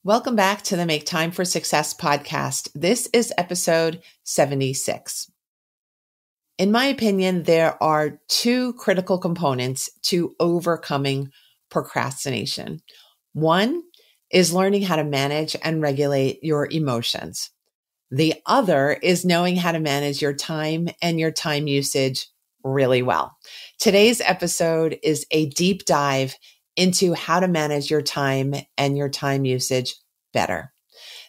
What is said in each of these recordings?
Welcome back to the Make Time for Success podcast. This is episode 76. In my opinion, there are two critical components to overcoming procrastination. One is learning how to manage and regulate your emotions. The other is knowing how to manage your time and your time usage really well. Today's episode is a deep dive into how to manage your time and your time usage better.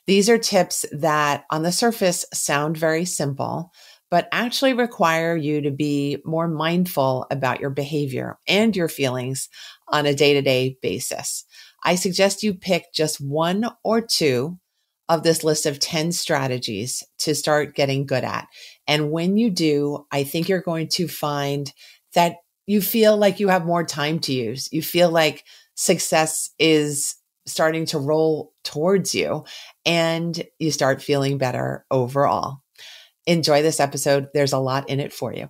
These are tips that on the surface sound very simple, but actually require you to be more mindful about your behavior and your feelings on a day-to-day basis. I suggest you pick just one or two of this list of 10 strategies to start getting good at. And when you do, I think you're going to find that you feel like you have more time to use. You feel like success is starting to roll towards you and you start feeling better overall. Enjoy this episode. There's a lot in it for you.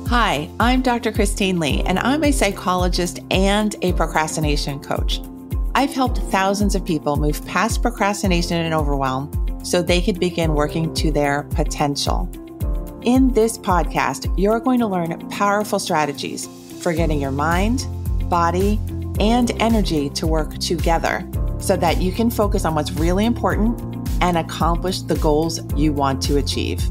Hi, I'm Dr. Christine Lee, and I'm a psychologist and a procrastination coach. I've helped thousands of people move past procrastination and overwhelm so they could begin working to their potential. In this podcast, you're going to learn powerful strategies for getting your mind, body, and energy to work together so that you can focus on what's really important and accomplish the goals you want to achieve.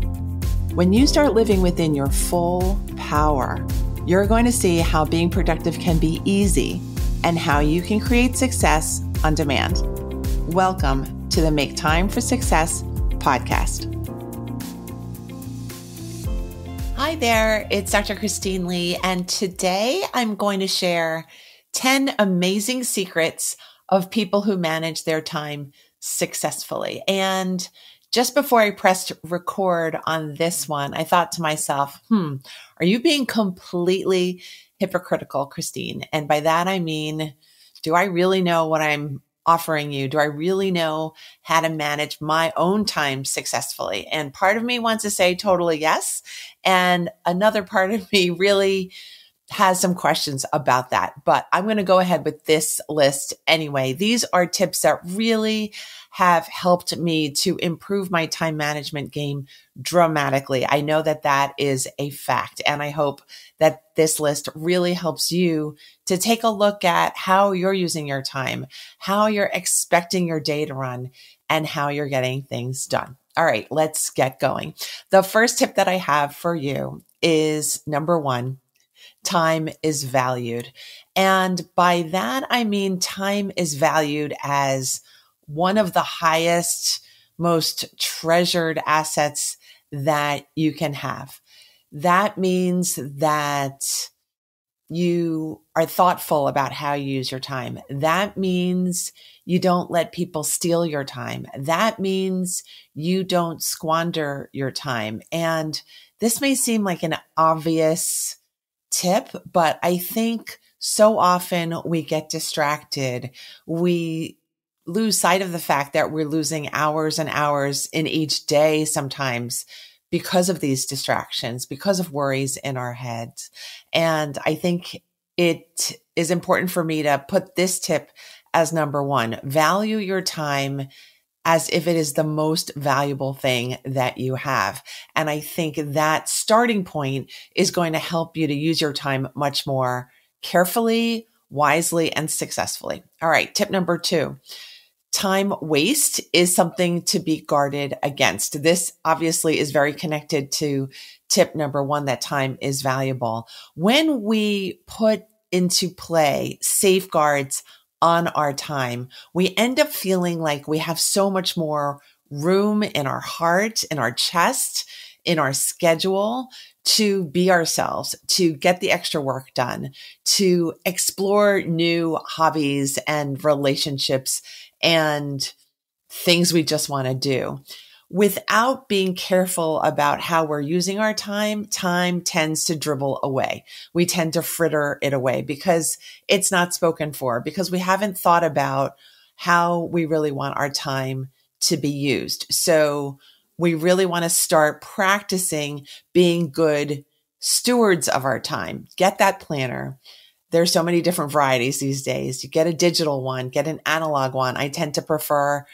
When you start living within your full power, you're going to see how being productive can be easy and how you can create success on demand. Welcome to the Make Time for Success podcast. Hi there, it's Dr. Christine Lee, and today I'm going to share 10 amazing secrets of people who manage their time successfully. And just before I pressed record on this one, I thought to myself, are you being completely hypocritical, Christine? And by that, I mean, do I really know what I'm offering you? Do I really know how to manage my own time successfully? And part of me wants to say totally yes. And another part of me really has some questions about that, but I'm going to go ahead with this list anyway. These are tips that really have helped me to improve my time management game dramatically. I know that that is a fact, and I hope that this list really helps you to take a look at how you're using your time, how you're expecting your day to run, and how you're getting things done. All right, let's get going. The first tip that I have for you is number one, time is valued. And by that, I mean time is valued as one of the highest, most treasured assets that you can have. That means that you are thoughtful about how you use your time. That means you don't let people steal your time. That means you don't squander your time. And this may seem like an obvious tip, but I think so often we get distracted. We lose sight of the fact that we're losing hours and hours in each day sometimes because of these distractions, because of worries in our heads. And I think it is important for me to put this tip as number one. Value your time as if it is the most valuable thing that you have. And I think that starting point is going to help you to use your time much more carefully, wisely, and successfully. All right, tip number two. Time waste is something to be guarded against. This obviously is very connected to tip number one, that time is valuable. When we put into play safeguards on our time, we end up feeling like we have so much more room in our heart, in our chest, in our schedule to be ourselves, to get the extra work done, to explore new hobbies and relationships and things we just want to do. Without being careful about how we're using our time, time tends to dribble away. We tend to fritter it away because it's not spoken for, because we haven't thought about how we really want our time to be used. So we really want to start practicing being good stewards of our time. Get that planner. there's so many different varieties these days. You get a digital one, get an analog one. I tend to prefer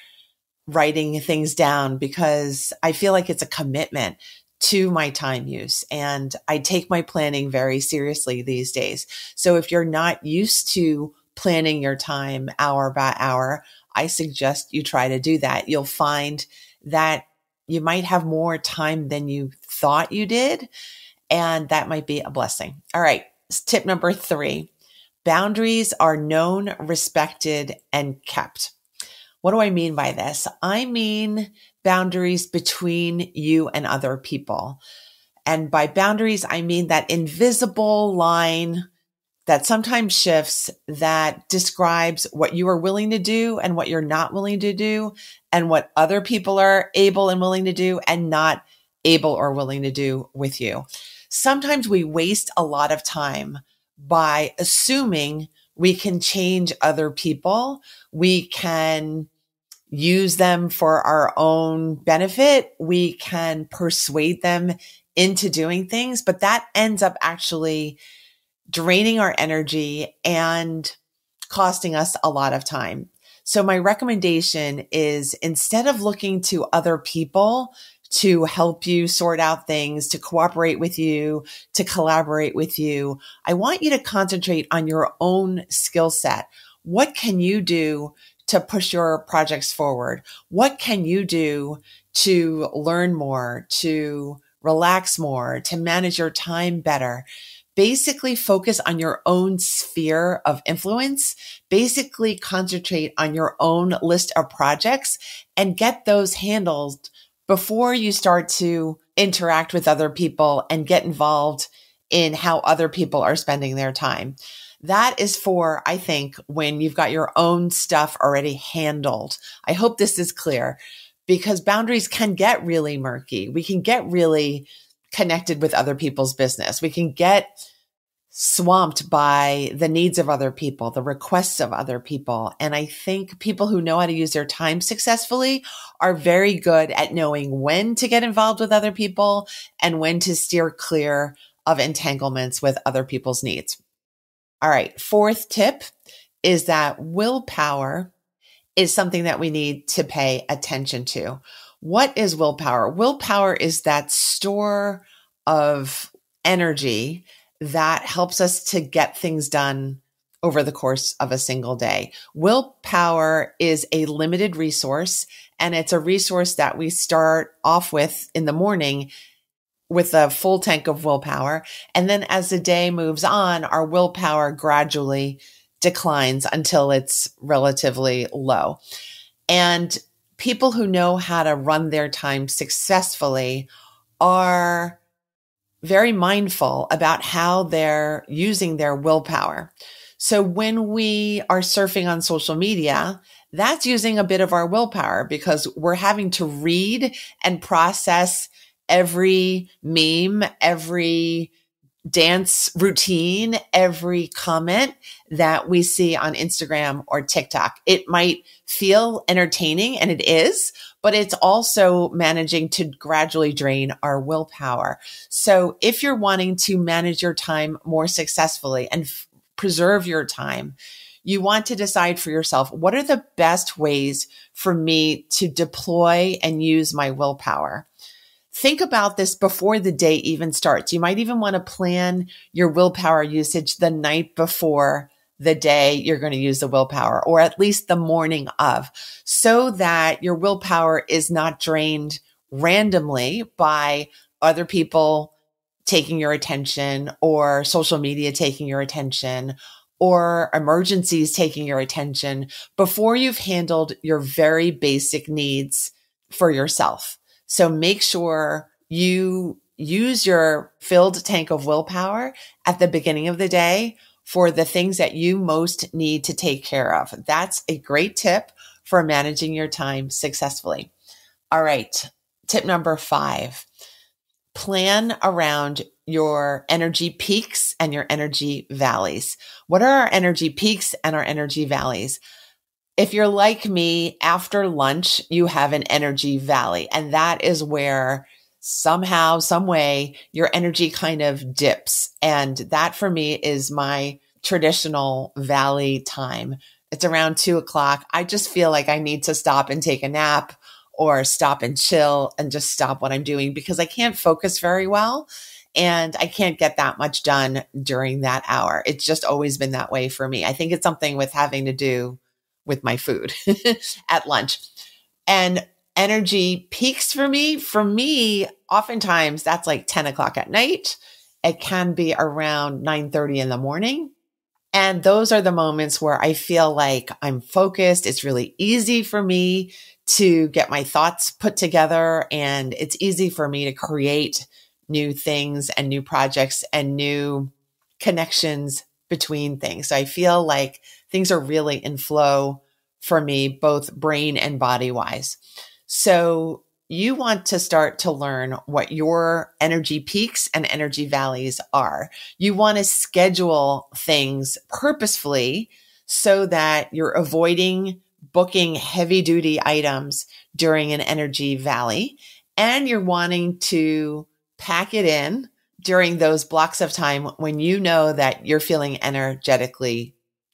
writing things down because I feel like it's a commitment to my time use. And I take my planning very seriously these days. So if you're not used to planning your time hour by hour, I suggest you try to do that. You'll find that you might have more time than you thought you did. And that might be a blessing. All right. Tip number 3, boundaries are known, respected, and kept. What do I mean by this? I mean boundaries between you and other people. And by boundaries, I mean that invisible line that sometimes shifts that describes what you are willing to do and what you're not willing to do, and what other people are able and willing to do and not able or willing to do with you. Sometimes we waste a lot of time by assuming we can change other people. We can use them for our own benefit. We can persuade them into doing things, but that ends up actually draining our energy and costing us a lot of time. So my recommendation is, instead of looking to other people to help you sort out things, to cooperate with you, to collaborate with you, I want you to concentrate on your own skill set. What can you do to push your projects forward? What can you do to learn more, to relax more, to manage your time better? Basically focus on your own sphere of influence. Basically concentrate on your own list of projects and get those handled before you start to interact with other people and get involved in how other people are spending their time. That is for, I think, when you've got your own stuff already handled. I hope this is clear, because boundaries can get really murky. We can get really connected with other people's business. We can get swamped by the needs of other people, the requests of other people. And I think people who know how to use their time successfully are very good at knowing when to get involved with other people and when to steer clear of entanglements with other people's needs. All right. 4th tip is that willpower is something that we need to pay attention to. What is willpower? Willpower is that store of energy that helps us to get things done over the course of a single day. Willpower is a limited resource, and it's a resource that we start off with in the morning with a full tank of willpower. And then as the day moves on, our willpower gradually declines until it's relatively low. And people who know how to run their time successfully are very mindful about how they're using their willpower. So when we are surfing on social media, that's using a bit of our willpower, because we're having to read and process every meme, every dance routine, every comment that we see on Instagram or TikTok. It might feel entertaining, and it is, but it's also managing to gradually drain our willpower. So if you're wanting to manage your time more successfully and preserve your time, you want to decide for yourself, what are the best ways for me to deploy and use my willpower? Think about this before the day even starts. You might even want to plan your willpower usage the night before the day you're going to use the willpower, or at least the morning of, so that your willpower is not drained randomly by other people taking your attention, or social media taking your attention, or emergencies taking your attention, before you've handled your very basic needs for yourself. So make sure you use your filled tank of willpower at the beginning of the day for the things that you most need to take care of. That's a great tip for managing your time successfully. All right. Tip number 5, plan around your energy peaks and your energy valleys. What are our energy peaks and our energy valleys? If you're like me, after lunch, you have an energy valley, and that is where somehow, some way, your energy kind of dips. And that for me is my traditional valley time. It's around 2 o'clock. I just feel like I need to stop and take a nap or stop and chill and just stop what I'm doing because I can't focus very well and I can't get that much done during that hour. It's just always been that way for me. I think it's something with having to do with my food at lunch. And energy peaks for me, oftentimes that's like 10 o'clock at night. It can be around 9:30 in the morning. And those are the moments where I feel like I'm focused. It's really easy for me to get my thoughts put together, and it's easy for me to create new things and new projects and new connections between things. So I feel like things are really in flow for me, both brain and body wise. So you want to start to learn what your energy peaks and energy valleys are. You want to schedule things purposefully so that you're avoiding booking heavy duty items during an energy valley. And you're wanting to pack it in during those blocks of time when you know that you're feeling energetically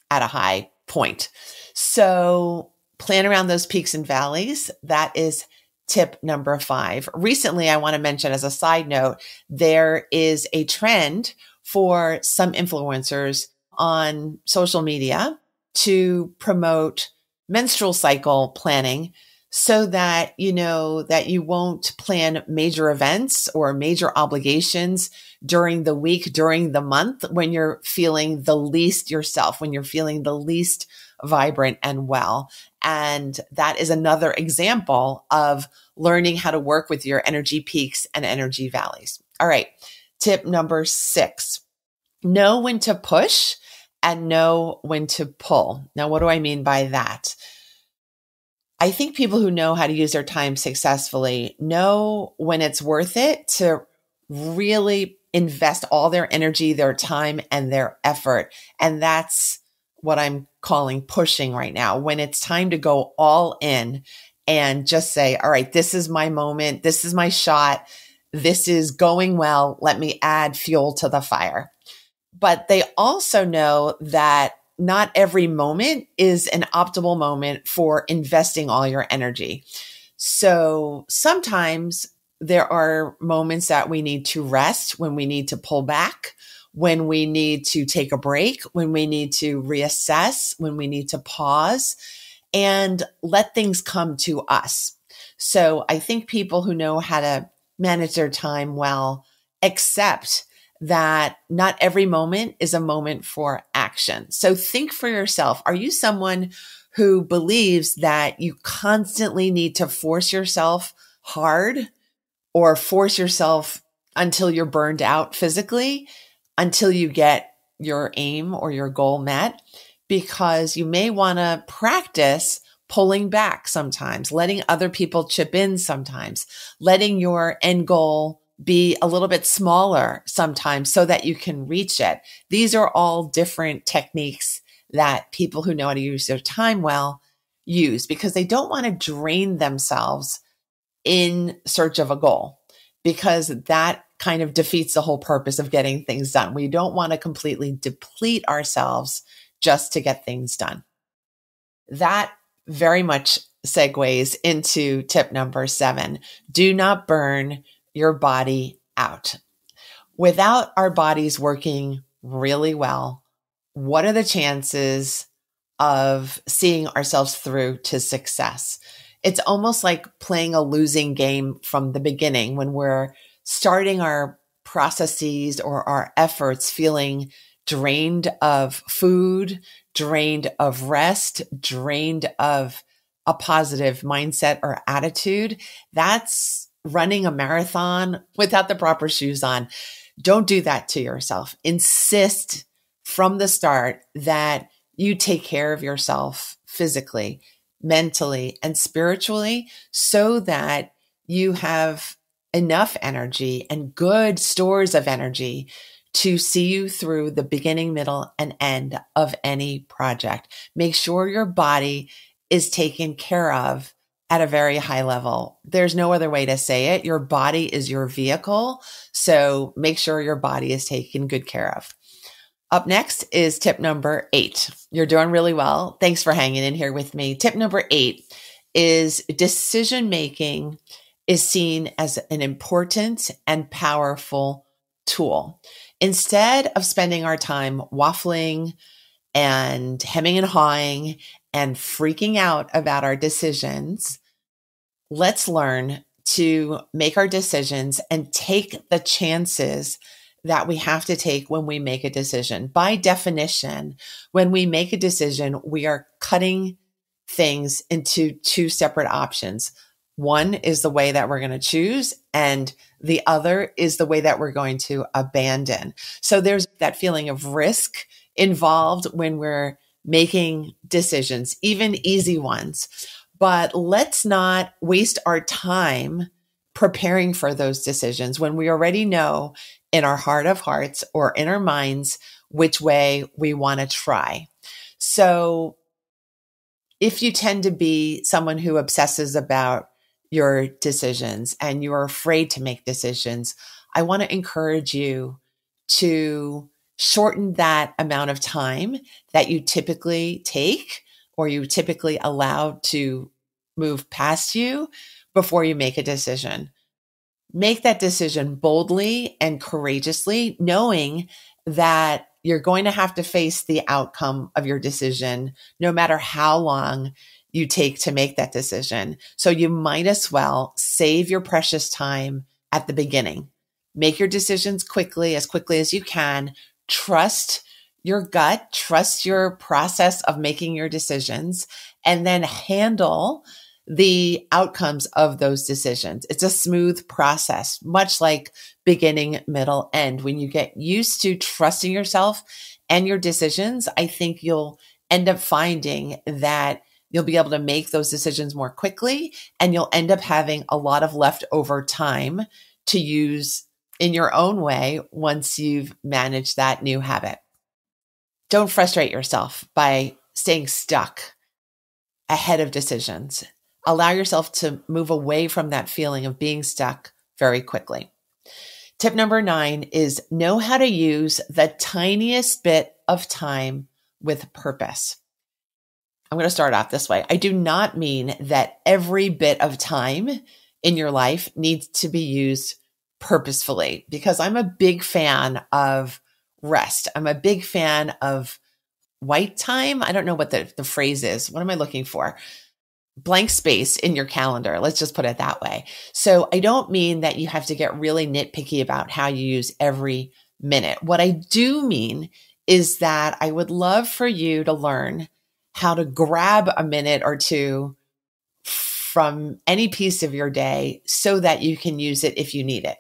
at a high point. So plan around those peaks and valleys. That is tip number 5. Recently, I want to mention as a side note, there is a trend for some influencers on social media to promote menstrual cycle planning so that you know that you won't plan major events or major obligations during the week, during the month, when you're feeling the least yourself, when you're feeling the least vibrant and well. And that is another example of learning how to work with your energy peaks and energy valleys. All right. Tip number 6, know when to push and know when to pull. Now, what do I mean by that? I think people who know how to use their time successfully know when it's worth it to really invest all their energy, their time, and their effort. And that's what I'm calling pushing right now. When it's time to go all in and just say, all right, this is my moment. This is my shot. This is going well. Let me add fuel to the fire. But they also know that not every moment is an optimal moment for investing all your energy. So sometimes there are moments that we need to rest, when we need to pull back, when we need to take a break, when we need to reassess, when we need to pause and let things come to us. So I think people who know how to manage their time well accept that not every moment is a moment for action. So think for yourself. Are you someone who believes that you constantly need to force yourself hard or force yourself until you're burned out physically, until you get your aim or your goal met? Because you may want to practice pulling back sometimes, letting other people chip in sometimes, letting your end goal be a little bit smaller sometimes so that you can reach it. These are all different techniques that people who know how to use their time well use because they don't want to drain themselves in search of a goal, because that kind of defeats the whole purpose of getting things done. We don't want to completely deplete ourselves just to get things done. That very much segues into tip number 7. Do not burn your body out. Without our bodies working really well, what are the chances of seeing ourselves through to success? It's almost like playing a losing game from the beginning when we're starting our processes or our efforts feeling drained of food, drained of rest, drained of a positive mindset or attitude. That's running a marathon without the proper shoes on. Don't do that to yourself. Insist from the start that you take care of yourself physically, mentally, and spiritually so that you have enough energy and good stores of energy to see you through the beginning, middle, and end of any project. Make sure your body is taken care of at a very high level. There's no other way to say it. Your body is your vehicle. So make sure your body is taken good care of. Up next is tip number 8. You're doing really well. Thanks for hanging in here with me. Tip number 8 is decision making is seen as an important and powerful tool. Instead of spending our time waffling and hemming and hawing and freaking out about our decisions, let's learn to make our decisions and take the chances that we have to take when we make a decision. By definition, when we make a decision, we are cutting things into two separate options. One is the way that we're going to choose, and the other is the way that we're going to abandon. So there's that feeling of risk involved when we're making decisions, even easy ones. But let's not waste our time preparing for those decisions when we already know in our heart of hearts or in our minds which way we want to try. So if you tend to be someone who obsesses about your decisions and you're afraid to make decisions, I want to encourage you to shorten that amount of time that you typically take or you typically allow to move past you before you make a decision. Make that decision boldly and courageously, knowing that you're going to have to face the outcome of your decision, no matter how long you take to make that decision. So you might as well save your precious time at the beginning. Make your decisions as quickly as you can. Trust your gut, trust your process of making your decisions, and then handle the outcomes of those decisions. It's a smooth process, much like beginning, middle, end. When you get used to trusting yourself and your decisions, I think you'll end up finding that you'll be able to make those decisions more quickly, and you'll end up having a lot of leftover time to use in your own way once you've managed that new habit. Don't frustrate yourself by staying stuck ahead of decisions. Allow yourself to move away from that feeling of being stuck very quickly. Tip number 9 is know how to use the tiniest bit of time with purpose. I'm going to start off this way. I do not mean that every bit of time in your life needs to be used purposefully, because I'm a big fan of rest. I'm a big fan of white time. I don't know what the phrase is. What am I looking for? Blank space in your calendar. Let's just put it that way. So I don't mean that you have to get really nitpicky about how you use every minute. What I do mean is that I would love for you to learn how to grab a minute or two from any piece of your day so that you can use it if you need it.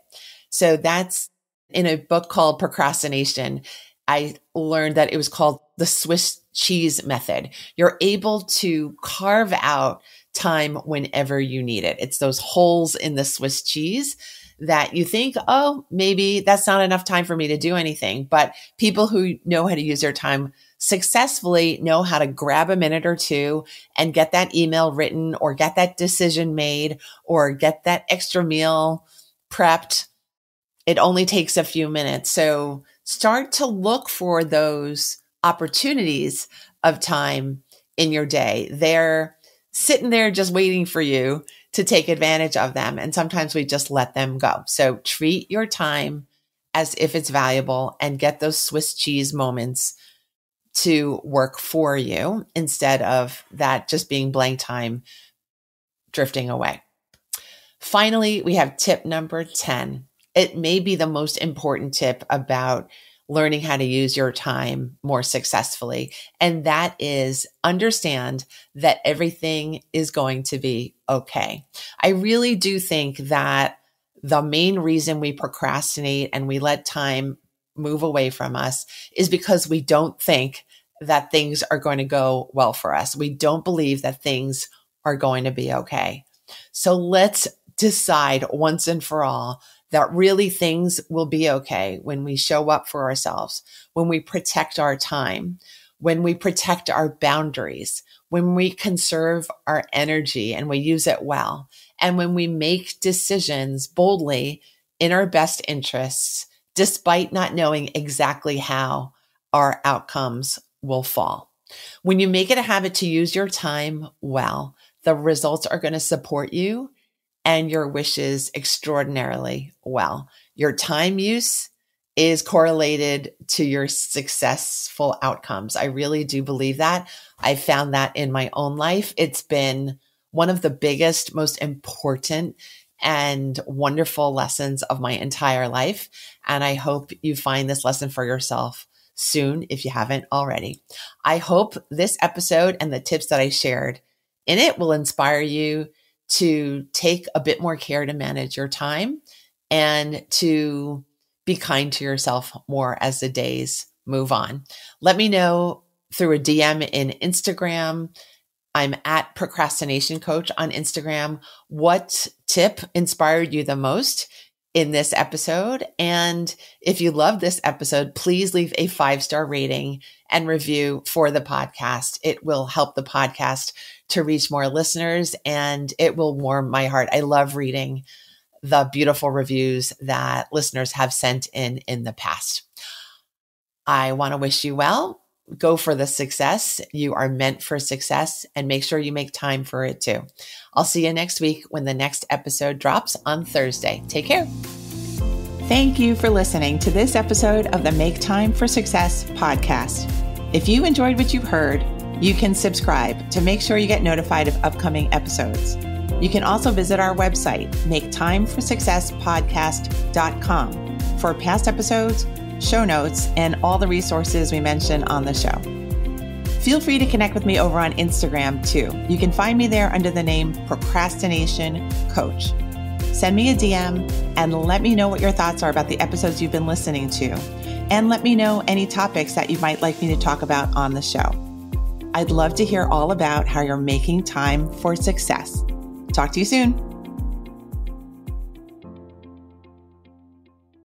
So that's in a book called Procrastination. I learned that it was called the Swiss cheese method. You're able to carve out time whenever you need it. It's those holes in the Swiss cheese that you think, oh, maybe that's not enough time for me to do anything. But people who know how to use their time successfully know how to grab a minute or two and get that email written or get that decision made or get that extra meal prepped. It only takes a few minutes. So start to look for those opportunities of time in your day. They're sitting there just waiting for you to take advantage of them. And sometimes we just let them go. So treat your time as if it's valuable and get those Swiss cheese moments to work for you instead of that just being blank time drifting away. Finally, we have tip number 10. It may be the most important tip about learning how to use your time more successfully. And that is understand that everything is going to be okay. I really do think that the main reason we procrastinate and we let time move away from us is because we don't think that things are going to go well for us. We don't believe that things are going to be okay. So let's decide once and for all that really things will be okay when we show up for ourselves, when we protect our time, when we protect our boundaries, when we conserve our energy and we use it well, and when we make decisions boldly in our best interests, despite not knowing exactly how our outcomes will fall. When you make it a habit to use your time well, the results are going to support you and your wishes extraordinarily well. Your time use is correlated to your successful outcomes. I really do believe that. I found that in my own life. It's been one of the biggest, most important and wonderful lessons of my entire life. And I hope you find this lesson for yourself soon if you haven't already. I hope this episode and the tips that I shared in it will inspire you to take a bit more care to manage your time and to be kind to yourself more as the days move on. Let me know through a DM in Instagram. I'm at Procrastination Coach on Instagram. What tip inspired you the most in this episode? And if you love this episode, please leave a 5-star rating and review for the podcast. It will help the podcast to reach more listeners and it will warm my heart. I love reading the beautiful reviews that listeners have sent in the past. I want to wish you well. Go for the success. You are meant for success and make sure you make time for it too. I'll see you next week when the next episode drops on Thursday. Take care. Thank you for listening to this episode of the Make Time for Success podcast. If you enjoyed what you've heard, you can subscribe to make sure you get notified of upcoming episodes. You can also visit our website, maketimeforsuccesspodcast.com, for past episodes, show notes, and all the resources we mention on the show. Feel free to connect with me over on Instagram too. You can find me there under the name Procrastination Coach. Send me a DM and let me know what your thoughts are about the episodes you've been listening to. And let me know any topics that you might like me to talk about on the show. I'd love to hear all about how you're making time for success. Talk to you soon.